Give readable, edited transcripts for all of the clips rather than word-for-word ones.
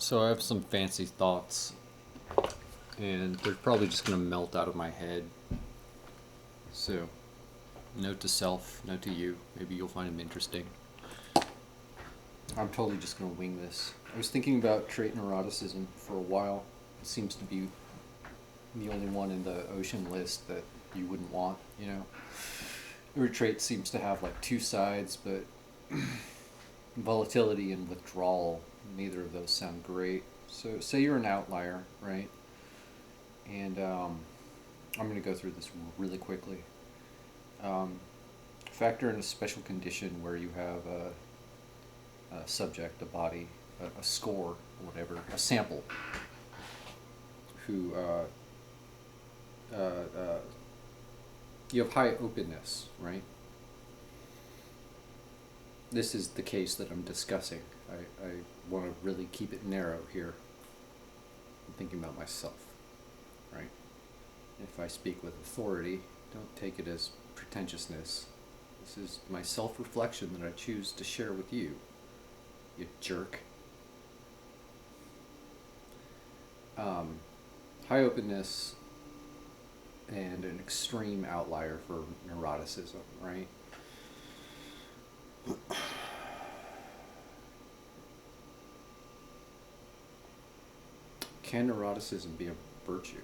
So I have some fancy thoughts, and they're probably just gonna melt out of my head. So, note to self, note to you. Maybe you'll find them interesting. I'm totally just gonna wing this. I was thinking about trait neuroticism for a while. It seems to be the only one in the ocean list that you wouldn't want, you know? Every trait seems to have like two sides, but volatility and withdrawal, neither of those sound great. So, say you're an outlier, right? And I'm going to go through this really quickly. Um, Factor in a special condition where you have a subject, a body, a score, whatever, a sample, who you have high openness, right? This is the case that I'm discussing. I want to really keep it narrow here. I'm thinking about myself, right? If I speak with authority, don't take it as pretentiousness. This is my self reflection that I choose to share with you, you jerk. Um, High openness and an extreme outlier for neuroticism, right? Can neuroticism be a virtue?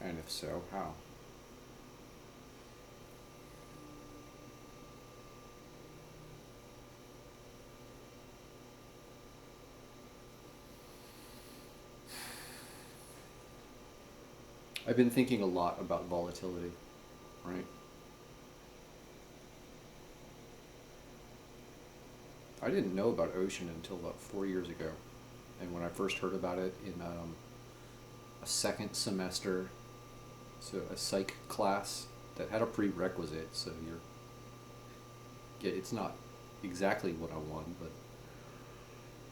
And if so, how? I've been thinking a lot about volatility, right? I didn't know about ocean until about 4 years ago. And when I first heard about it in a second semester, so a psych class that had a prerequisite, so it's not exactly what I want, but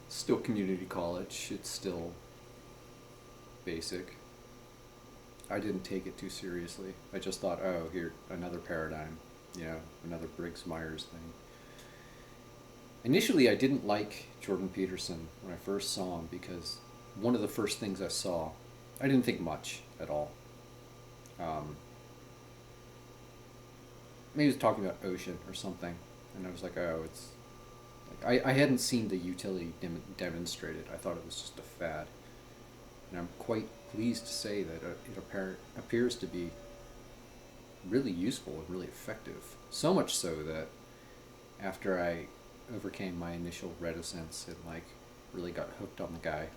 still community college. It's still basic. I didn't take it too seriously. I just thought, oh, here, another paradigm, another Briggs Myers thing. Initially, I didn't like Jordan Peterson when I first saw him because one of the first things I saw, I didn't think much at all. Um, Maybe he was talking about ocean or something, and I was like, oh, it's like I hadn't seen the utility demonstrated. I thought it was just a fad, and I'm quite pleased to say that appears to be really useful and really effective. So much so that after I overcame my initial reticence and like really got hooked on the guy,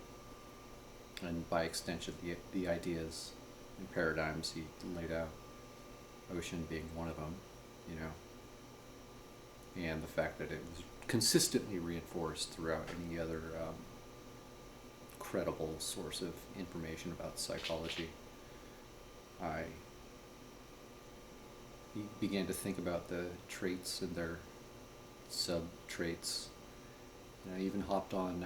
and by extension the ideas and paradigms he laid out, ocean being one of them, you know, and the fact that it was consistently reinforced throughout any other credible source of information about psychology. I began to think about the traits and their sub traits. And I even hopped on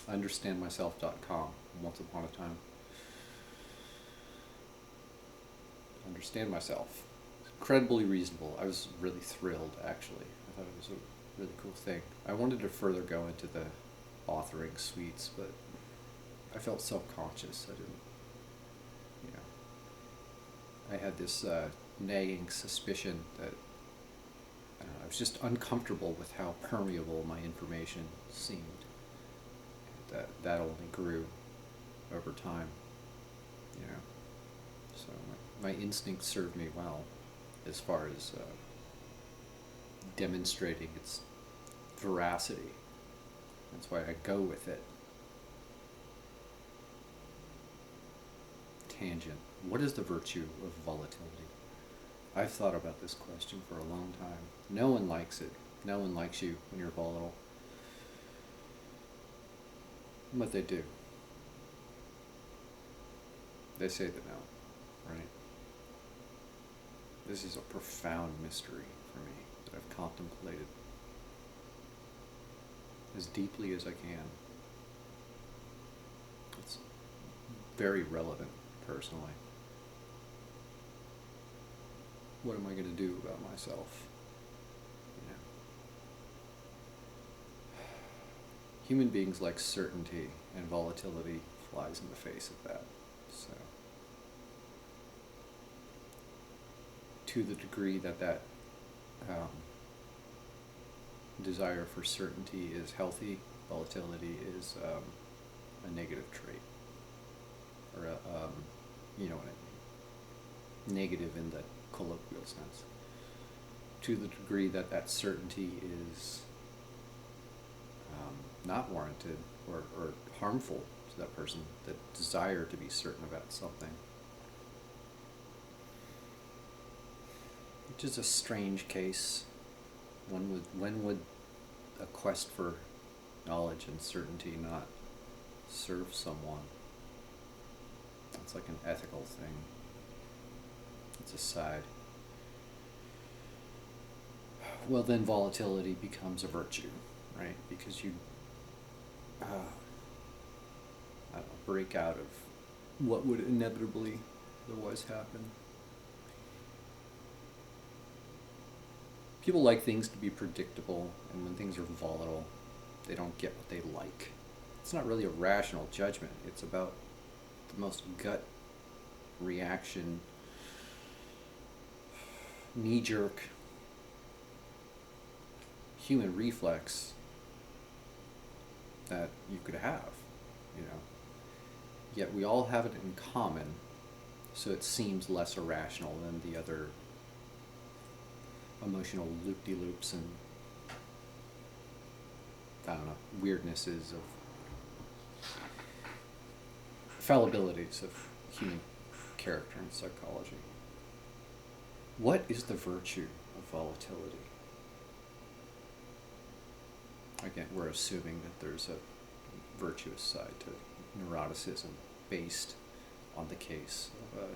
understandmyself.com once upon a time. Understand myself. Incredibly reasonable. I was really thrilled, actually. I thought it was a really cool thing. I wanted to further go into the authoring suites, but I felt self-conscious. I didn't, you know, I had this nagging suspicion that I was just uncomfortable with how permeable my information seemed. That only grew over time, you know. So my instincts served me well as far as demonstrating its veracity. That's why I go with it. Tangent. What is the virtue of volatility? I've thought about this question for a long time. No one likes it. No one likes you when you're volatile. But they do. They say they don't, right? This is a profound mystery for me that I've contemplated as deeply as I can. It's very relevant, personally. What am I going to do about myself? You know? human beings like certainty, and volatility flies in the face of that. So, to the degree that um, desire for certainty is healthy, volatility is a negative trait, or you know what I mean, negative in the colloquial sense. To the degree that that certainty is not warranted or harmful to that person, the desire to be certain about something, which is a strange case. When would a quest for knowledge and certainty not serve someone? It's like an ethical thing. It's a side. Well, then volatility becomes a virtue, right? Because you I don't know, break out of what would inevitably otherwise happen. People like things to be predictable, and when things are volatile, they don't get what they like. It's not really a rational judgment. It's about the most gut reaction, knee-jerk human reflex that you could have, you know. Yet we all have it in common, so it seems less irrational than the other emotional loop-de-loops and, I don't know, weirdnesses of fallibilities of human character and psychology. What is the virtue of volatility? Again, we're assuming that there's a virtuous side to neuroticism based on the case of a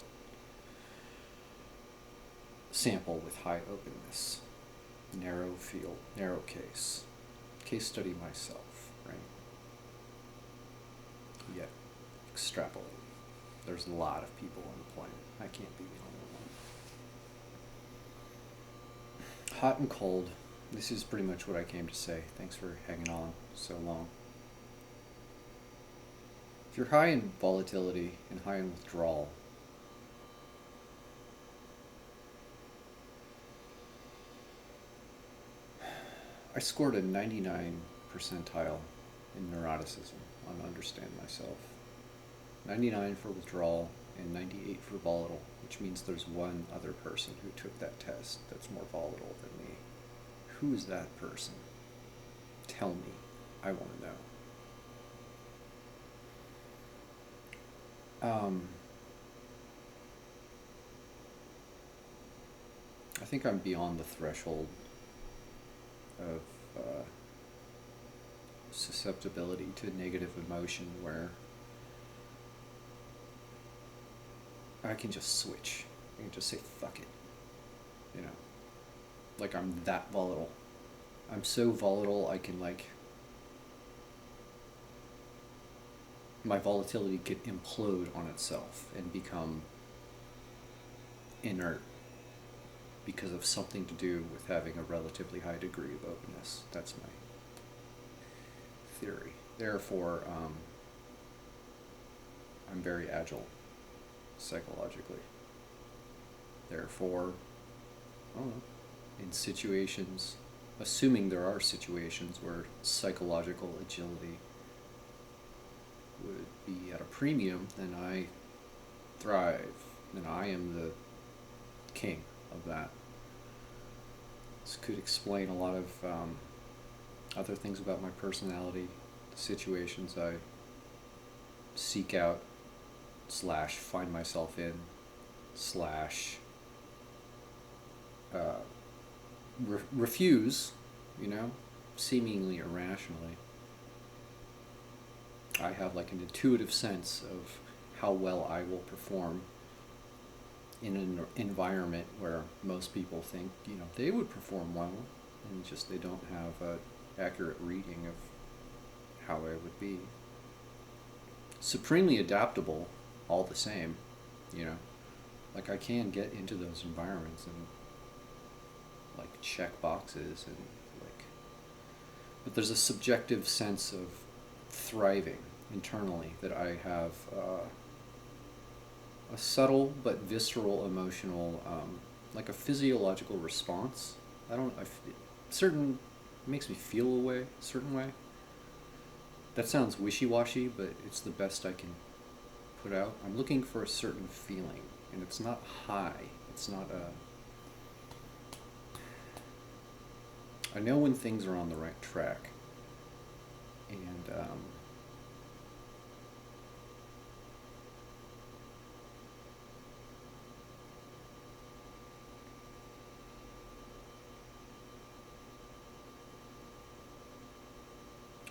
sample with high openness, narrow field, narrow case study myself, right? Yet, extrapolate. There's a lot of people on the planet. I can't be the only one. Hot and cold. This is pretty much what I came to say. Thanks for hanging on so long. If you're high in volatility and high in withdrawal, I scored a 99 percentile in neuroticism on Understand Myself. 99 for withdrawal and 98 for volatile, which means there's one other person who took that test that's more volatile than me. Who is that person? Tell me. I want to know. I think I'm beyond the threshold of susceptibility to negative emotion where I can just switch. I can just say, fuck it. You know? Like, I'm that volatile. I'm so volatile, I can, like, my volatility could implode on itself and become inert because of something to do with having a relatively high degree of openness. That's my theory. Therefore, I'm very agile psychologically. Therefore, I don't know, in situations, assuming there are situations where psychological agility would be at a premium, then I thrive. Then I am the king of that. This could explain a lot of other things about my personality, the situations I seek out / find myself in / refuse, you know, seemingly irrationally. I have like an intuitive sense of how well I will perform in an environment where most people think, you know, they would perform well, and just they don't have an accurate reading of how I would be. Supremely adaptable, all the same, you know. Like, I can get into those environments and, like, check boxes and, like, But there's a subjective sense of thriving internally that I have a subtle but visceral emotional, like a physiological response. I don't, I, f- certain, it makes me feel a way, a certain way. That sounds wishy-washy, but it's the best I can put out. I'm looking for a certain feeling, and it's not high. It's not a. I know when things are on the right track, and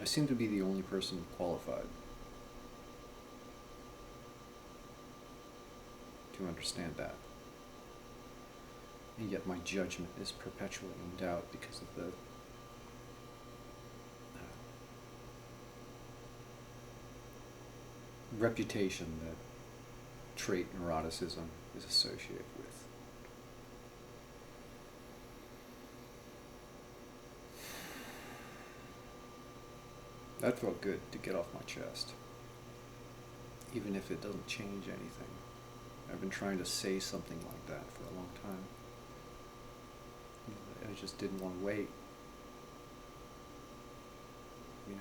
I seem to be the only person qualified to understand that. And yet my judgment is perpetually in doubt because of the reputation that trait neuroticism is associated with. That felt good to get off my chest, even if it doesn't change anything. I've been trying to say something like that for a long time. I just didn't want to wait, you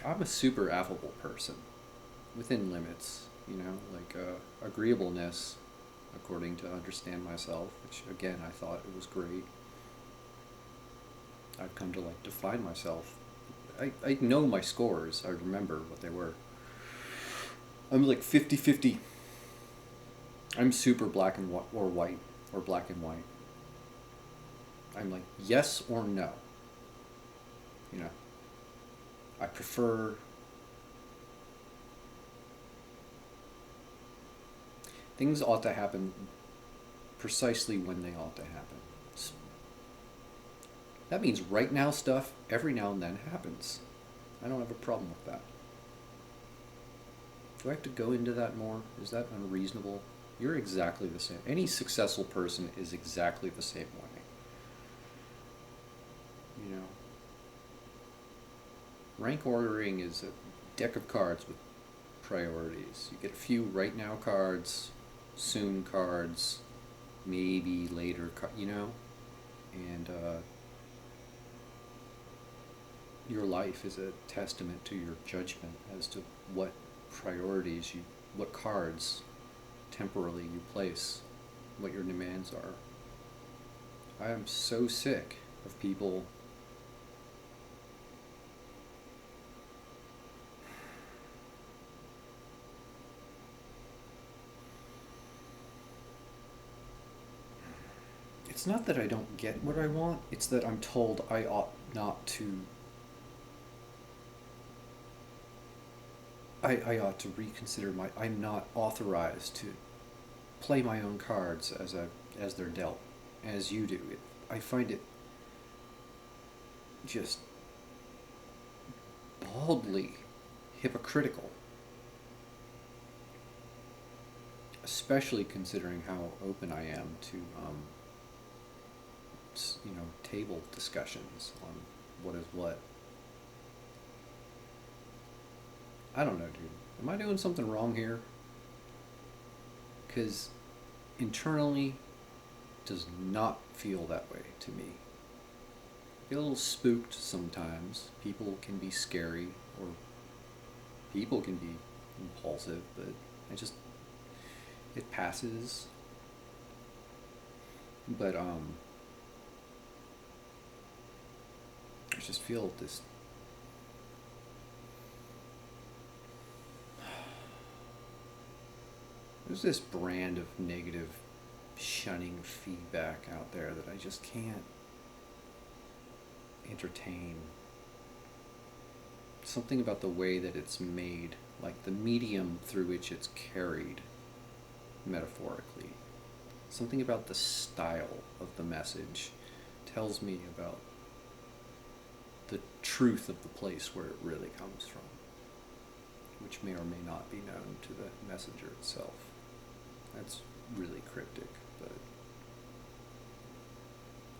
know? I'm a super affable person, within limits, you know, like agreeableness, according to Understand Myself, which again I thought it was great. I've come to like define myself. I know my scores, I remember what they were. I'm like 50-50. I'm super black and or white, or black and white. I'm like yes or no, you know. I prefer things ought to happen precisely when they ought to happen. That means right now stuff every now and then happens. I don't have a problem with that. Do I have to go into that more? Is that unreasonable? You're exactly the same. Any successful person is exactly the same way. You know, rank ordering is a deck of cards with priorities. You get a few right now cards, soon cards, maybe later, you know, and your life is a testament to your judgment as to what priorities you, what cards temporally you place, what your demands are. I am so sick of people it's not that I don't get what I want, it's that I'm told I ought not to. I ought to reconsider my. I'm not authorized to play my own cards as they're dealt, as you do. I find it just baldly hypocritical, especially considering how open I am to table discussions on what is what. I don't know, dude. Am I doing something wrong here? Because internally does not feel that way to me. I get a little spooked sometimes. People can be scary, or people can be impulsive, but it passes. But I just feel this. There's this brand of negative shunning feedback out there that I just can't entertain. Something about the way that it's made, like the medium through which it's carried, metaphorically. Something about the style of the message tells me about the truth of the place where it really comes from. which may or may not be known to the messenger itself. That's really cryptic, but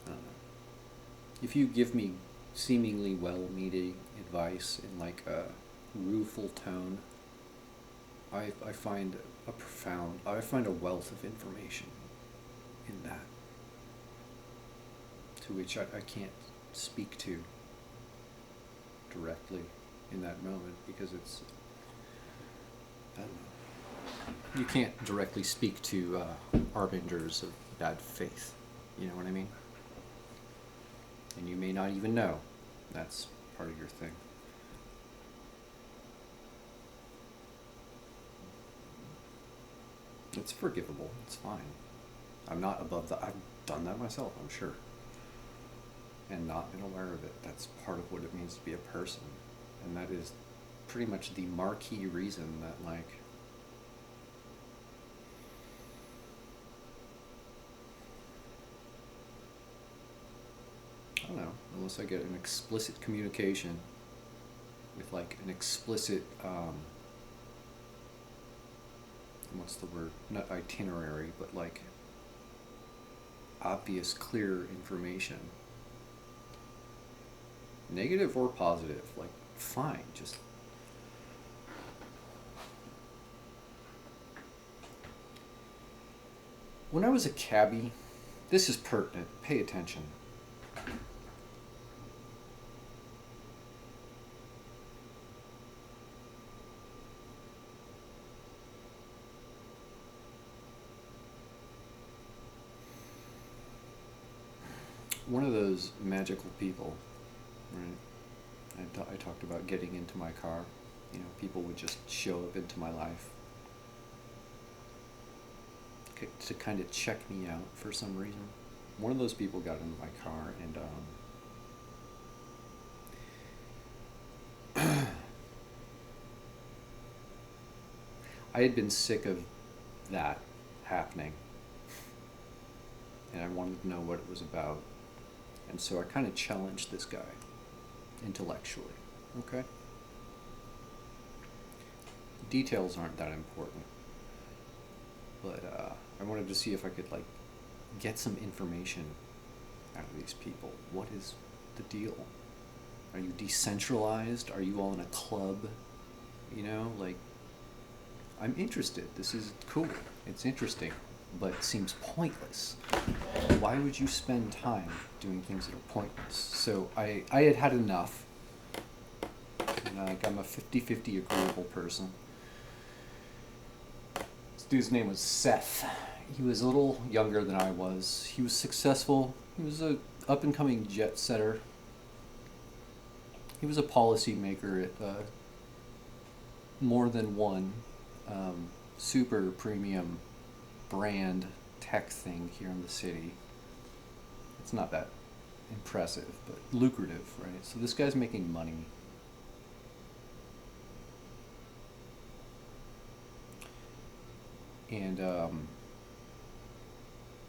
I don't know. If you give me seemingly well-meaning advice in like a rueful tone, I find I find a wealth of information in that, to which I can't speak to directly in that moment because it's, I don't know. You can't directly speak to harbingers of bad faith. You know what I mean? And you may not even know that's part of your thing. It's forgivable. It's fine. I'm not above that. I've done that myself, I'm sure. And not been aware of it. That's part of what it means to be a person. And that is pretty much the marquee reason that, like, I don't know, unless I get an explicit communication with, like, an explicit, what's the word? Not itinerary, but, like, obvious, clear information. Negative or positive, like, fine, just. When I was a cabbie, this is pertinent, pay attention. One of those magical people, right? I talked about getting into my car. You know, people would just show up into my life to kind of check me out for some reason. One of those people got into my car, and I had been sick of that happening, and I wanted to know what it was about. And so I kind of challenged this guy intellectually. Okay? Details aren't that important. But I wanted to see if I could, like, get some information out of these people. What is the deal? Are you decentralized? Are you all in a club? You know, like, I'm interested. This is cool. It's interesting, but it seems pointless. Why would you spend time doing things that are pointless? So I had enough. And, like, I'm a 50-50 agreeable person. This dude's name was Seth. He was a little younger than I was. He was successful. He was a up-and-coming jet setter. He was a policy maker at more than one super premium brand tech thing here in the city. It's not that impressive, but lucrative, right? So this guy's making money. And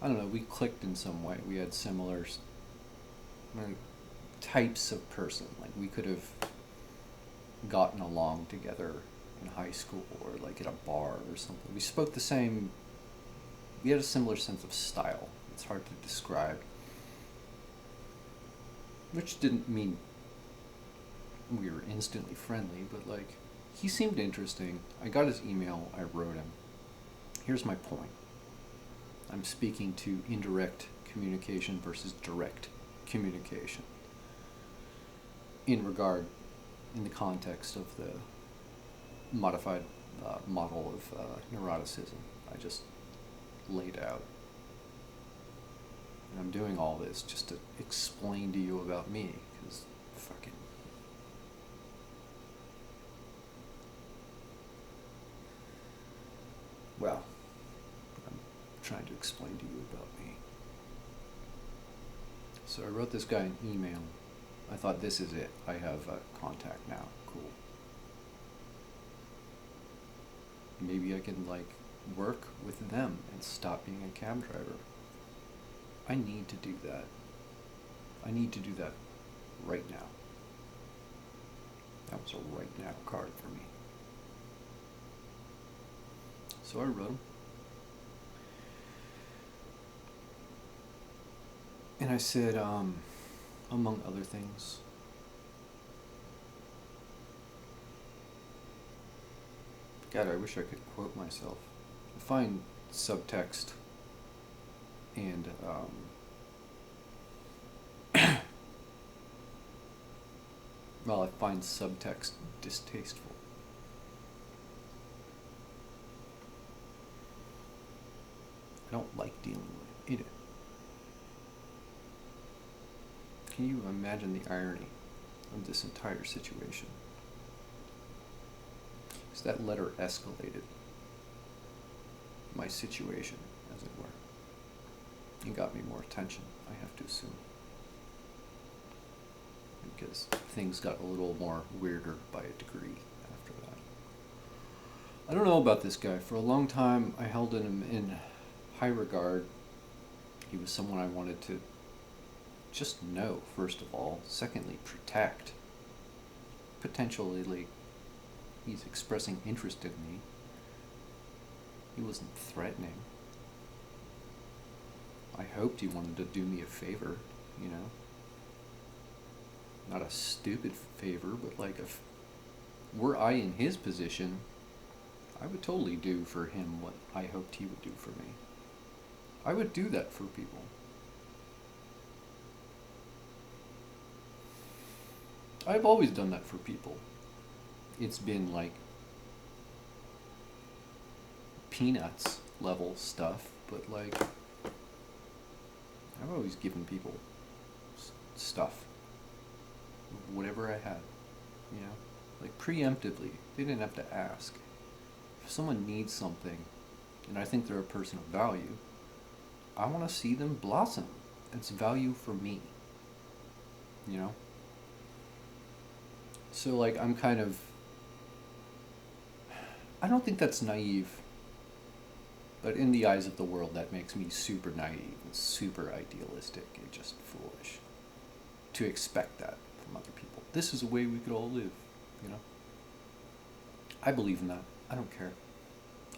I don't know, we clicked in some way. We had similar types of person. Like, we could have gotten along together in high school or, like, at a bar or something. We spoke the same, we had a similar sense of style. It's hard to describe. Which didn't mean we were instantly friendly, but, like, he seemed interesting. I got his email, I wrote him. Here's my point. I'm speaking to indirect communication versus direct communication in the context of the modified model of neuroticism I just laid out. And I'm doing all this just to explain to you about me, because fucking... Well, I'm trying to explain to you about me. So I wrote this guy an email. I thought, this is it. I have a contact now. Cool. Maybe I can, like, work with them and stop being a cab driver. I need to do that. I need to do that right now. That was a right now card for me. So I wrote him. And I said, among other things, God, I wish I could quote myself. I find subtext and, well, I find subtext distasteful. I don't like dealing with it. Can you imagine the irony of this entire situation? Because that letter escalated my situation, as it were, and got me more attention, I have to assume. Because things got a little more weirder by a degree after that. I don't know about this guy. For a long time, I held him in high regard. He was someone I wanted to just know, first of all. Secondly, protect. Potentially, like, he's expressing interest in me. He wasn't threatening. I hoped he wanted to do me a favor, you know? Not a stupid favor, but like if were I in his position, I would totally do for him what I hoped he would do for me. I would do that for people. I've always done that for people. It's been like peanuts level stuff, but like I've always given people stuff. Whatever I had, you know, like preemptively. They didn't have to ask. If someone needs something, and I think they're a person of value, I want to see them blossom. It's value for me, you know? So, like, I'm kind of... I don't think that's naive, but in the eyes of the world, that makes me super naive and super idealistic and just foolish to expect that from other people. This is a way we could all live, you know? I believe in that. I don't care.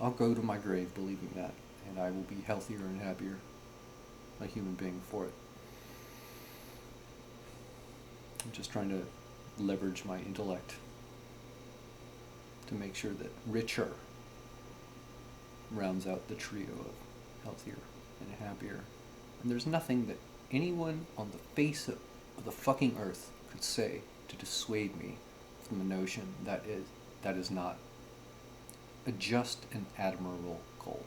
I'll go to my grave believing that, and I will be healthier and happier a human being for it. I'm just trying to leverage my intellect to make sure that richer rounds out the trio of healthier and happier. And there's nothing that anyone on the face of the fucking earth could say to dissuade me from the notion that is not a just and admirable goal.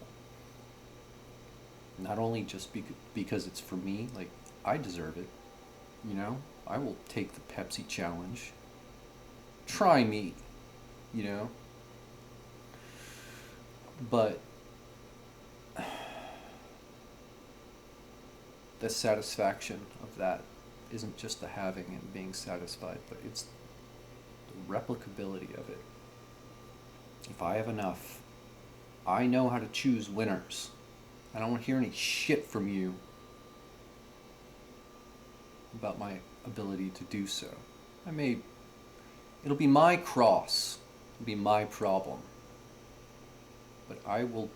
Not only just because it's for me, like, I deserve it, you know? I will take the Pepsi challenge. Try me, you know? But the satisfaction of that isn't just the having and being satisfied, but it's the replicability of it. If I have enough, I know how to choose winners. I don't want to hear any shit from you about my ability to do so. It'll be my cross, it'll be my problem. But I will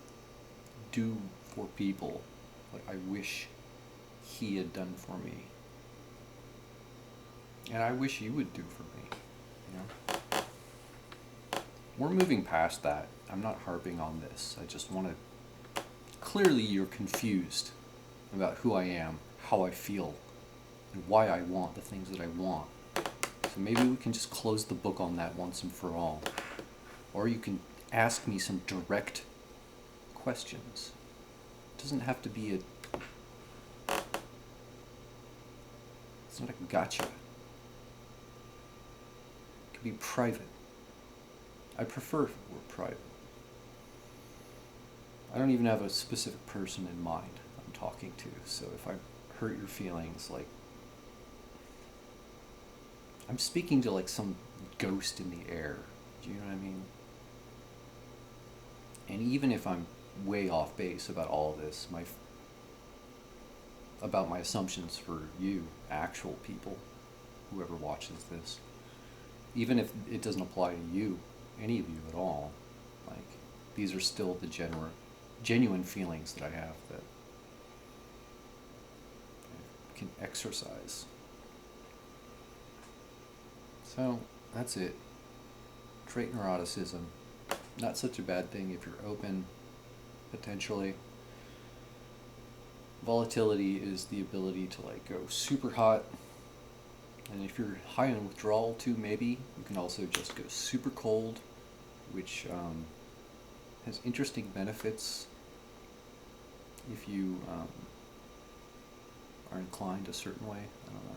do for people what I wish he had done for me. And I wish you would do for me, you know? We're moving past that. I'm not harping on this. I just want to... Clearly you're confused about who I am, how I feel, and why I want the things that I want. So maybe we can just close the book on that once and for all. Or you can ask me some direct questions. It doesn't have to be it's not a gotcha. It could be private. I prefer if it were private. I don't even have a specific person in mind I'm talking to, so if I hurt your feelings, like, I'm speaking to like some ghost in the air. Do you know what I mean? And even if I'm way off base about all of this, about my assumptions for you, actual people, whoever watches this, even if it doesn't apply to you, any of you at all, like, these are still the genuine feelings that I have that I can exercise. So that's it. Trait neuroticism. Not such a bad thing if you're open, potentially. Volatility is the ability to like go super hot, and if you're high on withdrawal too, maybe you can also just go super cold, which has interesting benefits if you are inclined a certain way. I don't know.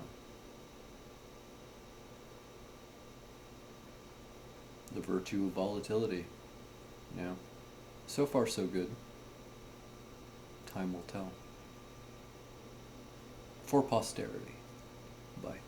The virtue of volatility, you know. So far, so good. Time will tell. For posterity. Bye.